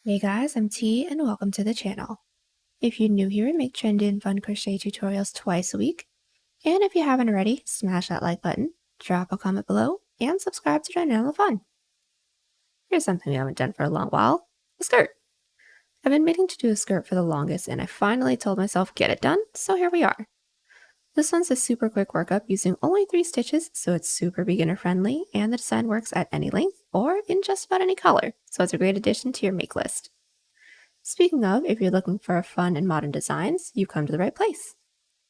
Hey guys, I'm T and welcome to the channel. If you're new here, I make trendy and fun crochet tutorials twice a week. And if you haven't already, smash that like button, drop a comment below, and subscribe to join in on the fun. Here's something we haven't done for a long while, a skirt. I've been meaning to do a skirt for the longest and I finally told myself get it done, so here we are. This one's a super quick workup using only 3 stitches, so it's super beginner friendly and the design works at any length or in just about any color, so it's a great addition to your make list. Speaking of, if you're looking for fun and modern designs, you've come to the right place.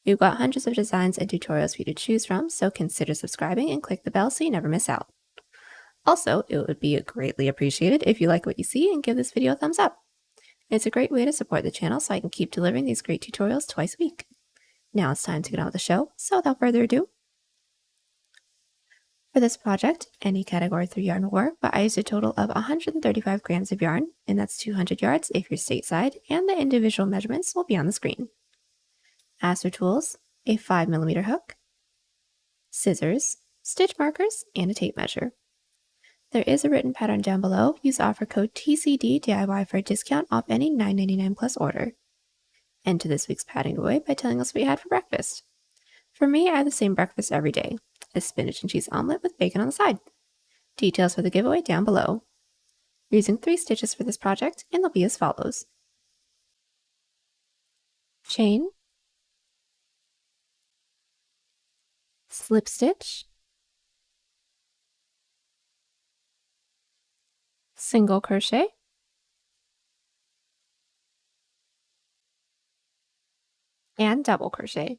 We've got hundreds of designs and tutorials for you to choose from, so consider subscribing and click the bell so you never miss out. Also, it would be greatly appreciated if you like what you see and give this video a thumbs up. It's a great way to support the channel so I can keep delivering these great tutorials twice a week. Now it's time to get on with the show, so without further ado, for this project, any category 3 yarn will work, but I used a total of 135 grams of yarn, and that's 200 yards if you're stateside, and the individual measurements will be on the screen. As for tools, a 5mm hook, scissors, stitch markers, and a tape measure. There is a written pattern down below. Use offer code TCDDIY for a discount off any $9.99 plus order. Enter this week's pattern giveaway by telling us what you had for breakfast. For me, I have the same breakfast every day, a spinach and cheese omelet with bacon on the side. Details for the giveaway down below. We're using 3 stitches for this project, and they'll be as follows. Chain, slip stitch, single crochet, and double crochet.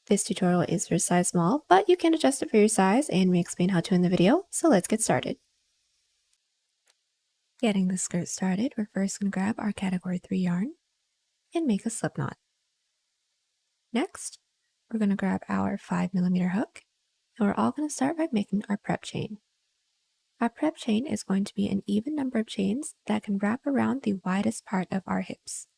This tutorial is for size small, but you can adjust it for your size and we explain how to in the video, so let's get started. Getting the skirt started, we're first going to grab our category 3 yarn and make a slip knot. Next, we're going to grab our 5mm hook and we're all going to start by making our prep chain. Our prep chain is going to be an even number of chains that can wrap around the widest part of our hips.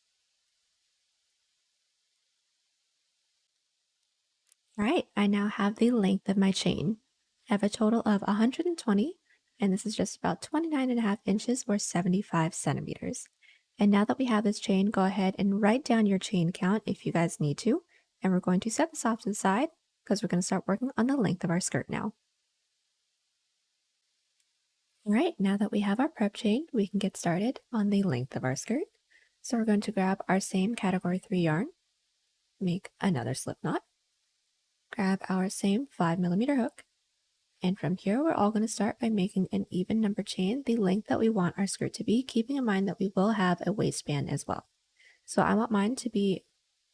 Alright, I now have the length of my chain. I have a total of 120, and this is just about 29.5 inches or 75 centimeters. And now that we have this chain, go ahead and write down your chain count if you guys need to. And we're going to set this off to the side because we're going to start working on the length of our skirt now. Alright, now that we have our prep chain, we can get started on the length of our skirt. So we're going to grab our same category 3 yarn, make another slip knot, grab our same 5mm hook, and from here we're all going to start by making an even number chain the length that we want our skirt to be, keeping in mind that we will have a waistband as well. So I want mine to be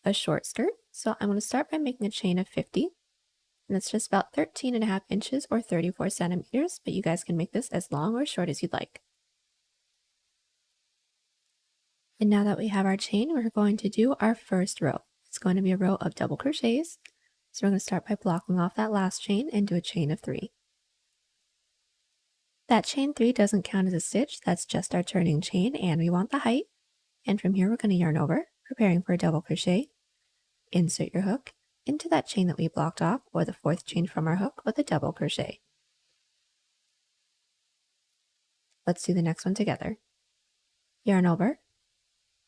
a short skirt, so I'm going to start by making a chain of 50, and that's just about 13.5 inches or 34 centimeters, but you guys can make this as long or short as you'd like. And now that we have our chain, we're going to do our first row. It's going to be a row of double crochets. So we're going to start by blocking off that last chain and do a chain of 3. That chain 3 doesn't count as a stitch, that's just our turning chain, and we want the height. And from here we're going to yarn over, preparing for a double crochet. Insert your hook into that chain that we blocked off, or the 4th chain from our hook with a double crochet. Let's do the next one together. Yarn over,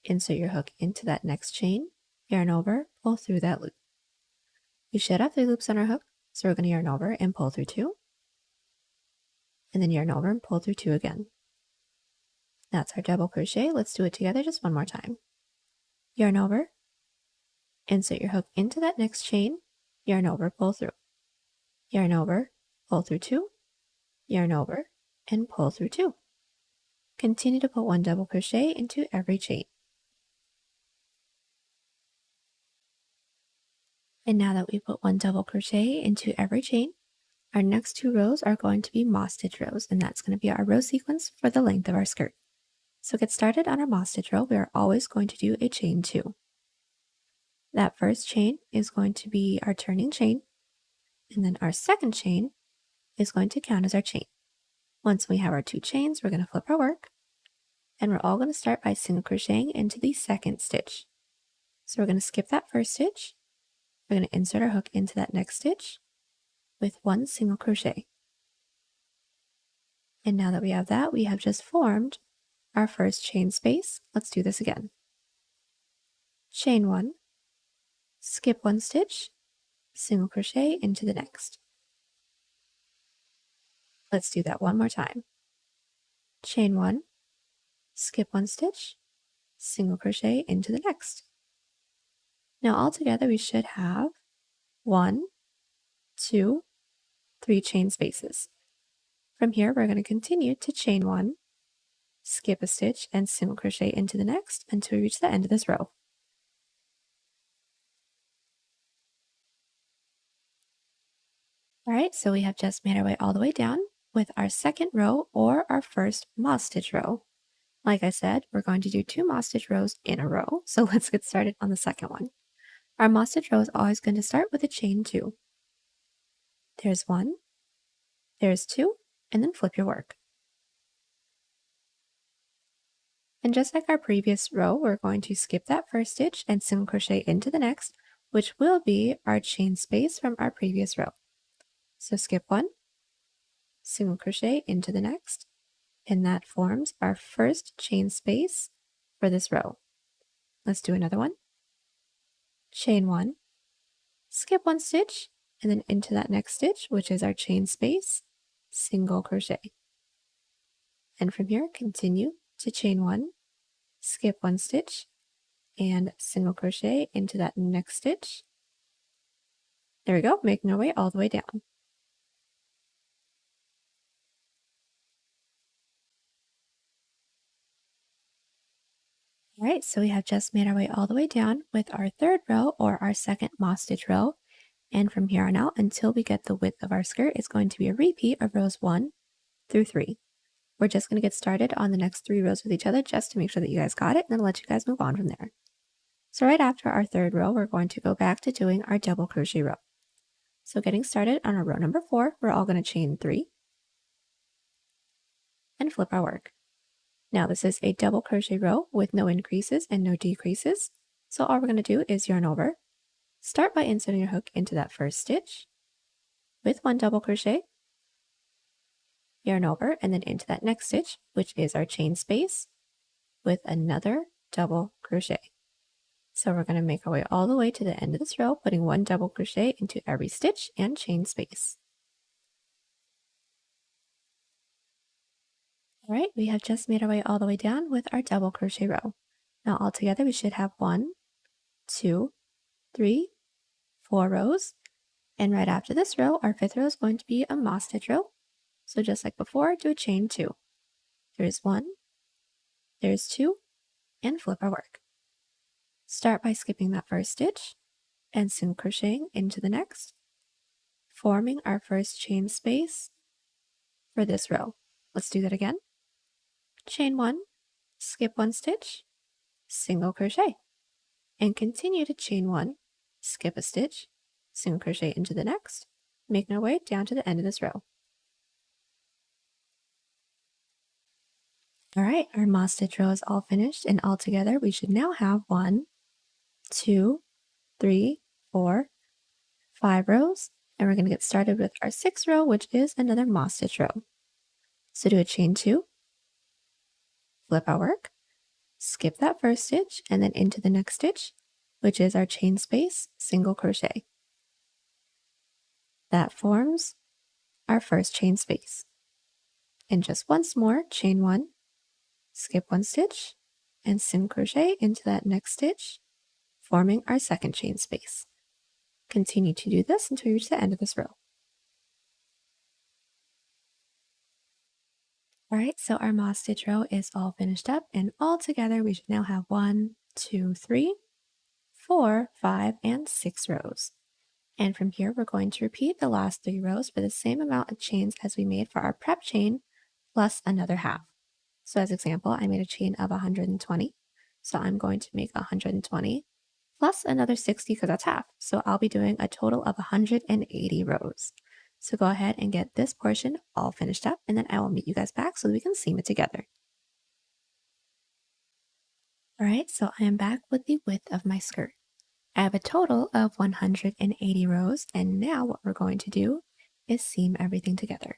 insert your hook into that next chain, yarn over, pull through that loop. We should have 3 loops on our hook, so we're going to yarn over and pull through 2, and then yarn over and pull through 2 again. That's our double crochet. Let's do it together just one more time. Yarn over, insert your hook into that next chain, yarn over, pull through. Yarn over, pull through 2, yarn over, and pull through 2. Continue to put 1 double crochet into every chain. And now that we put 1 double crochet into every chain, our next 2 rows are going to be moss stitch rows, and that's going to be our row sequence for the length of our skirt. So get started on our moss stitch row. We are always going to do a chain 2. That first chain is going to be our turning chain, and then our second chain is going to count as our chain. Once we have our 2 chains, we're going to flip our work, and we're all going to start by single crocheting into the second stitch. So we're going to skip that first stitch, we're going to insert our hook into that next stitch with 1 single crochet. And now that we have that, we have just formed our first chain space. Let's do this again. Chain 1, skip 1 stitch, single crochet into the next. Let's do that one more time. Chain 1, skip 1 stitch, single crochet into the next. Now altogether we should have 1, 2, 3 chain spaces. From here we're going to continue to chain 1, skip a stitch, and single crochet into the next until we reach the end of this row. Alright, so we have just made our way all the way down with our second row or our first moss stitch row. Like I said, we're going to do 2 moss stitch rows in a row, so let's get started on the second one. Our moss stitch row is always going to start with a chain 2. There's 1, there's 2, and then flip your work. And just like our previous row, we're going to skip that first stitch and single crochet into the next, which will be our chain space from our previous row. So skip 1, single crochet into the next, and that forms our first chain space for this row. Let's do another one. Chain 1, skip 1 stitch, and then into that next stitch, which is our chain space, single crochet. And from here, continue to chain 1, skip 1 stitch, and single crochet into that next stitch. There we go, making our way all the way down. All right, so we have just made our way all the way down with our third row or our second moss stitch row. And from here on out, until we get the width of our skirt, it's going to be a repeat of rows 1 through 3. We're just going to get started on the next 3 rows with each other just to make sure that you guys got it, and then I'll let you guys move on from there. So right after our third row, we're going to go back to doing our double crochet row. So getting started on our row number 4, we're all going to chain 3 and flip our work. Now this is a double crochet row with no increases and no decreases. So all we're going to do is yarn over. Start by inserting your hook into that first stitch with 1 double crochet, yarn over, and then into that next stitch, which is our chain space, with another double crochet. So we're going to make our way all the way to the end of this row, putting 1 double crochet into every stitch and chain space. All right, we have just made our way all the way down with our double crochet row. Now all together we should have 1, 2, 3, 4 rows. And right after this row, our 5th row is going to be a moss stitch row. So just like before, do a chain 2. There's 1, there's 2, and flip our work. Start by skipping that first stitch and single crocheting into the next, forming our first chain space for this row. Let's do that again. Chain 1, skip 1 stitch, single crochet, and continue to chain 1, skip a stitch, single crochet into the next, making our way down to the end of this row. All right, our moss stitch row is all finished, and all together we should now have 1, 2, 3, 4, 5 rows, and we're going to get started with our 6th row, which is another moss stitch row. So do a chain 2, flip our work, skip that first stitch, and then into the next stitch, which is our chain space, single crochet. That forms our first chain space. And just once more, chain 1, skip 1 stitch, and single crochet into that next stitch, forming our second chain space. Continue to do this until you reach the end of this row. All right, so our moss stitch row is all finished up, and all together we should now have 1, 2, 3, 4, 5, and 6 rows. And from here, we're going to repeat the last 3 rows for the same amount of chains as we made for our prep chain, plus another half. So as example, I made a chain of 120. So I'm going to make 120 plus another 60 because that's half. So I'll be doing a total of 180 rows. So go ahead and get this portion all finished up, and then I will meet you guys back so that we can seam it together. All right, so I am back with the width of my skirt. I have a total of 180 rows, and now what we're going to do is seam everything together.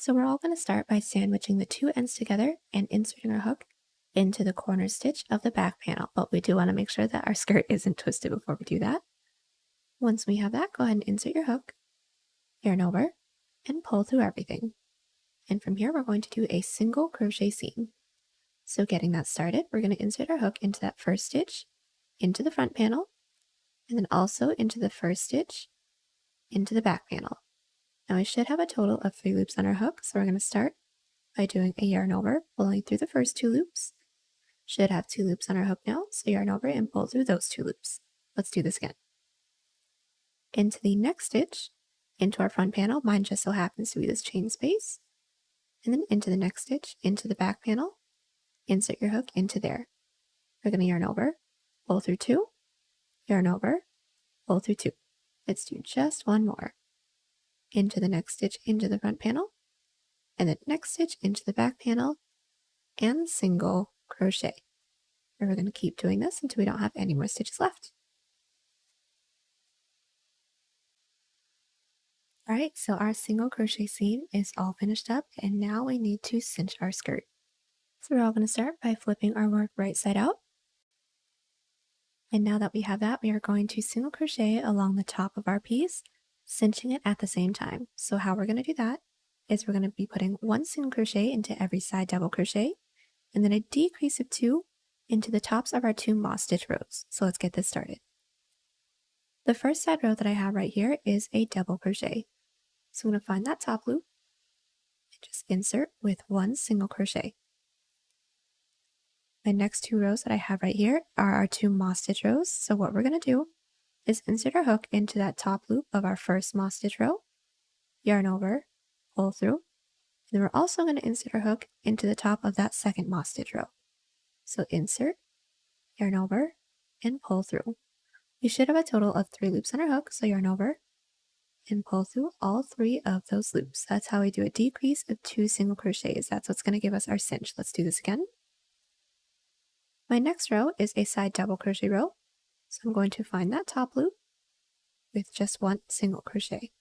So we're all going to start by sandwiching the two ends together and inserting our hook into the corner stitch of the back panel, but we do want to make sure that our skirt isn't twisted before we do that. Once we have that, go ahead and insert your hook, yarn over, and pull through everything. And from here, we're going to do a single crochet seam. So getting that started, we're going to insert our hook into that first stitch, into the front panel, and then also into the first stitch, into the back panel. Now we should have a total of 3 loops on our hook, so we're going to start by doing a yarn over, pulling through the first 2 loops. Should have 2 loops on our hook now, so yarn over and pull through those 2 loops. Let's do this again. Into the next stitch, into our front panel, mine just so happens to be this chain space, and then into the next stitch, into the back panel, insert your hook into there. We're going to yarn over, pull through 2, yarn over, pull through 2. Let's do just one more. Into the next stitch, into the front panel, and then next stitch into the back panel, and single crochet. And we're going to keep doing this until we don't have any more stitches left. Alright, so our single crochet seam is all finished up, and now we need to cinch our skirt. So we're all going to start by flipping our work right side out. And now that we have that, we are going to single crochet along the top of our piece, cinching it at the same time. So how we're going to do that is we're going to be putting 1 single crochet into every side double crochet, and then a decrease of 2 into the tops of our 2 moss stitch rows. So let's get this started. The first side row that I have right here is a double crochet. So I'm going to find that top loop and just insert with 1 single crochet. My next 2 rows that I have right here are our 2 moss stitch rows. So what we're going to do is insert our hook into that top loop of our first moss stitch row, yarn over, pull through, and then we're also going to insert our hook into the top of that second moss stitch row. So insert, yarn over, and pull through. We should have a total of 3 loops on our hook, so yarn over and pull through all 3 of those loops. That's how we do a decrease of 2 single crochets. That's what's going to give us our cinch. Let's do this again. My next row is a side double crochet row, so I'm going to find that top loop with just 1 single crochet.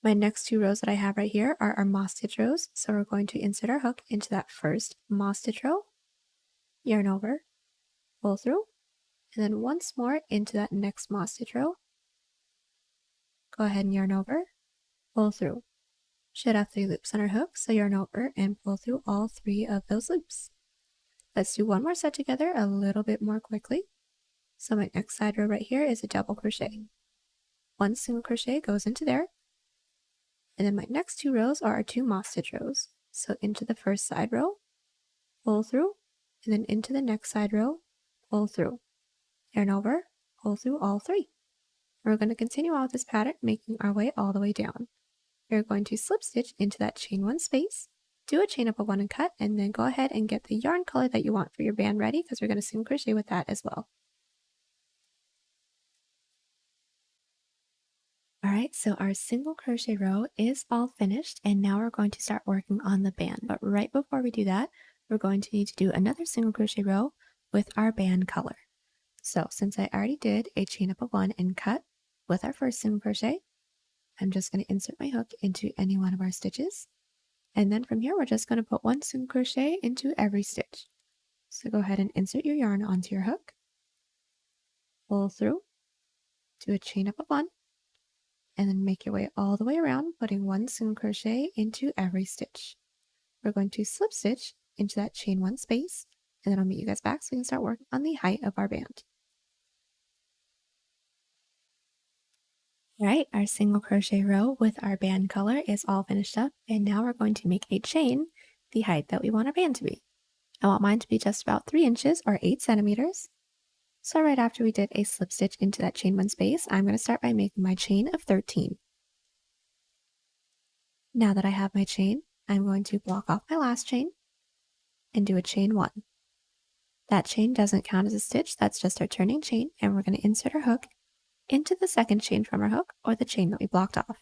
My next 2 rows that I have right here are our moss stitch rows, so we're going to insert our hook into that first moss stitch row, yarn over, pull through, and then once more into that next moss stitch row. Go ahead and yarn over, pull through. Should have 3 loops on our hook, so yarn over and pull through all 3 of those loops. Let's do one more set together a little bit more quickly. So my next side row right here is a double crochet. 1 single crochet goes into there, and then my next 2 rows are our 2 moss stitch rows. So into the first side row, pull through, and then into the next side row, pull through. Yarn over, pull through all 3. We're going to continue on with this pattern, making our way all the way down. You're going to slip stitch into that chain 1 space, do a chain up of 1 and cut, and then go ahead and get the yarn color that you want for your band ready, because we're going to single crochet with that as well. Alright, so our single crochet row is all finished, and now we're going to start working on the band. But right before we do that, we're going to need to do another single crochet row with our band color. So since I already did a chain up of 1 and cut with our first single crochet, I'm just going to insert my hook into any one of our stitches. And then from here, we're just going to put 1 single crochet into every stitch. So go ahead and insert your yarn onto your hook, pull through, do a chain up of 1, and then make your way all the way around, putting 1 single crochet into every stitch. We're going to slip stitch into that chain 1 space, and then I'll meet you guys back so we can start working on the height of our band. Alright, our single crochet row with our band color is all finished up, and now we're going to make a chain the height that we want our band to be. I want mine to be just about 3 inches or 8 centimeters. So right after we did a slip stitch into that chain 1 space, I'm going to start by making my chain of 13. Now that I have my chain, I'm going to block off my last chain and do a chain 1. That chain doesn't count as a stitch, that's just our turning chain, and we're going to insert our hook into the second chain from our hook, or the chain that we blocked off.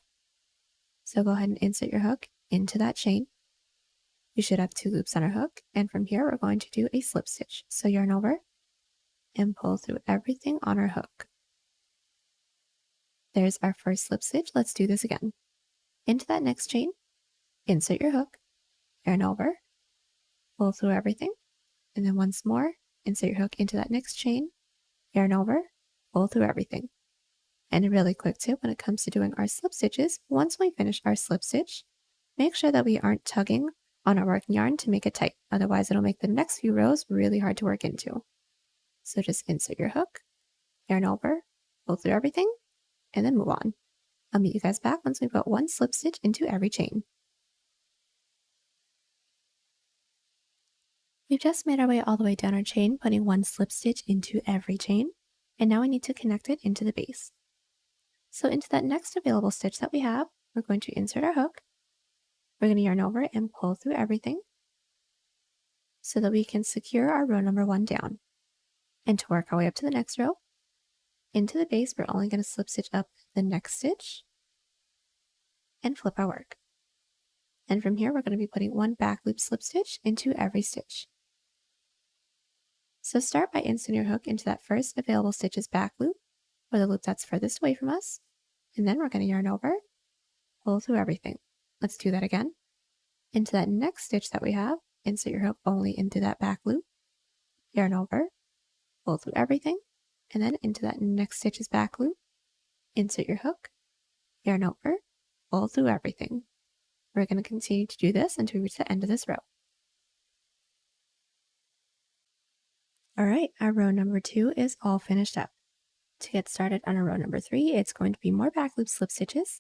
So go ahead and insert your hook into that chain. We should have 2 loops on our hook, and from here we're going to do a slip stitch. So yarn over and pull through everything on our hook. There's our first slip stitch. Let's do this again. into that next chain, insert your hook, yarn over, pull through everything, and then once more, insert your hook into that next chain, yarn over, pull through everything. And a really quick tip when it comes to doing our slip stitches, once we finish our slip stitch, make sure that we aren't tugging on our working yarn to make it tight. Otherwise, it'll make the next few rows really hard to work into. So just insert your hook, yarn over, pull through everything, and then move on. I'll meet you guys back once we put one slip stitch into every chain. We've just made our way all the way down our chain, putting one slip stitch into every chain, and now we need to connect it into the base. So into that next available stitch that we have, we're going to insert our hook. We're going to yarn over and pull through everything so that we can secure our row number 1 down. And to work our way up to the next row, into the base, we're only going to slip stitch up the next stitch and flip our work. And from here, we're going to be putting one back loop slip stitch into every stitch. So start by inserting your hook into that first available stitch's back loop, or the loop that's furthest away from us, and then we're going to yarn over, pull through everything. Let's do that again. Into that next stitch that we have, insert your hook only into that back loop, yarn over, pull through everything, and then into that next stitch's back loop, insert your hook, yarn over, pull through everything. We're going to continue to do this until we reach the end of this row. Alright, our row number 2 is all finished up. To get started on our row number 3, it's going to be more back loop slip stitches.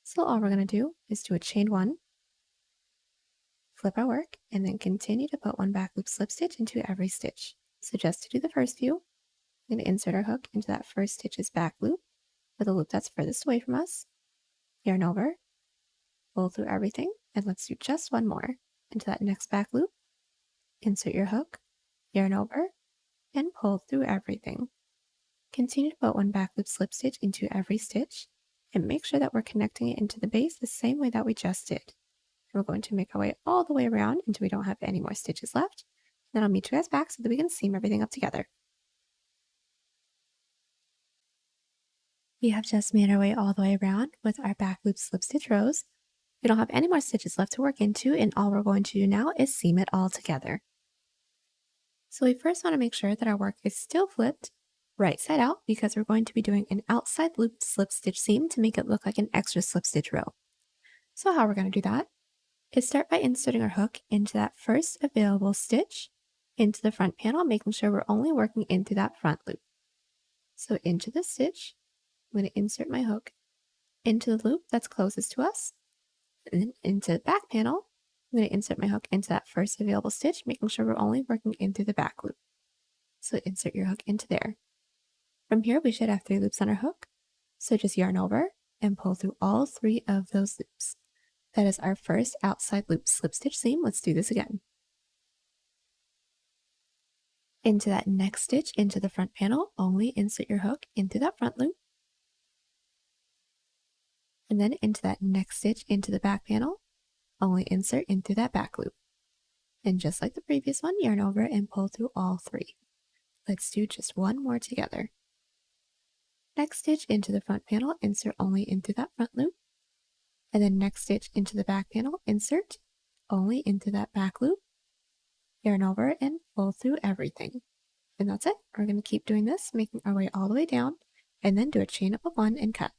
So all we're going to do is do a chain 1, flip our work, and then continue to put one back loop slip stitch into every stitch. So just to do the first few, we're going to insert our hook into that first stitch's back loop, for the loop that's furthest away from us, yarn over, pull through everything, and let's do just one more. Into that next back loop, insert your hook, yarn over, and pull through everything. Continue to put one back loop slip stitch into every stitch, and make sure that we're connecting it into the base the same way that we just did. And we're going to make our way all the way around until we don't have any more stitches left. Then I'll meet you guys back so that we can seam everything up together. We have just made our way all the way around with our back loop slip stitch rows. We don't have any more stitches left to work into, and all we're going to do now is seam it all together. So we first want to make sure that our work is still flipped right side out, because we're going to be doing an outside loop slip stitch seam to make it look like an extra slip stitch row. So how we're going to do that is start by inserting our hook into that first available stitch into the front panel, making sure we're only working into that front loop. So into the stitch, I'm going to insert my hook into the loop that's closest to us, and then into the back panel, I'm going to insert my hook into that first available stitch, making sure we're only working into the back loop. So insert your hook into there. From here, we should have 3 loops on our hook. So just yarn over and pull through all 3 of those loops. That is our first outside loop slip stitch seam. Let's do this again. Into that next stitch into the front panel, only insert your hook into that front loop. And then into that next stitch into the back panel, only insert into that back loop. And just like the previous one, yarn over and pull through all 3. Let's do just one more together. Next stitch into the front panel, insert only into that front loop. And then next stitch into the back panel, insert only into that back loop. Yarn over and pull through everything. And that's it. We're going to keep doing this, making our way all the way down, and then do a chain up of 1 and cut.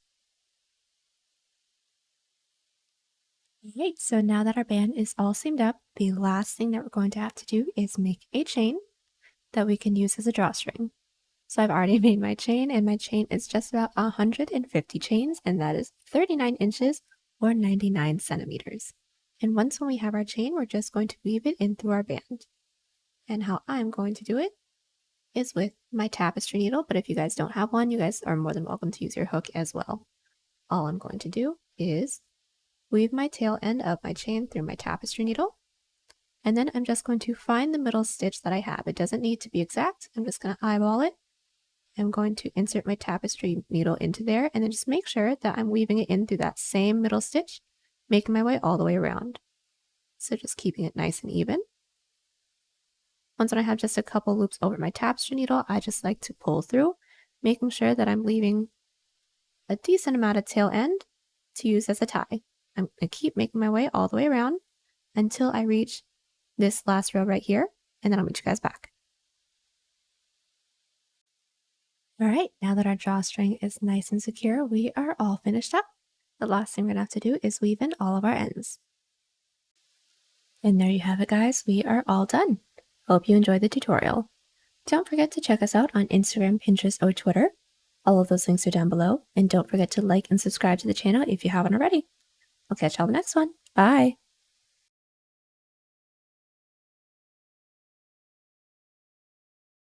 Alright, so now that our band is all seamed up, the last thing that we're going to have to do is make a chain that we can use as a drawstring. So I've already made my chain, and my chain is just about 150 chains, and that is 39 inches or 99 centimeters. And once when we have our chain, we're just going to weave it in through our band. And how I'm going to do it is with my tapestry needle, but if you guys don't have one, you guys are more than welcome to use your hook as well. All I'm going to do is weave my tail end of my chain through my tapestry needle, and then I'm just going to find the middle stitch that I have. It doesn't need to be exact. I'm just going to eyeball it. I'm going to insert my tapestry needle into there, and then just make sure that I'm weaving it in through that same middle stitch, making my way all the way around. So just keeping it nice and even. Once when I have just a couple loops over my tapestry needle, I just like to pull through, making sure that I'm leaving a decent amount of tail end to use as a tie. I'm going to keep making my way all the way around until I reach this last row right here, and then I'll meet you guys back. All right, now that our drawstring is nice and secure, we are all finished up. The last thing we're gonna have to do is weave in all of our ends. And there you have it, guys. We are all done. Hope you enjoyed the tutorial. Don't forget to check us out on Instagram, Pinterest, or Twitter. All of those links are down below. And don't forget to like and subscribe to the channel if you haven't already. I'll catch y'all in the next one. Bye!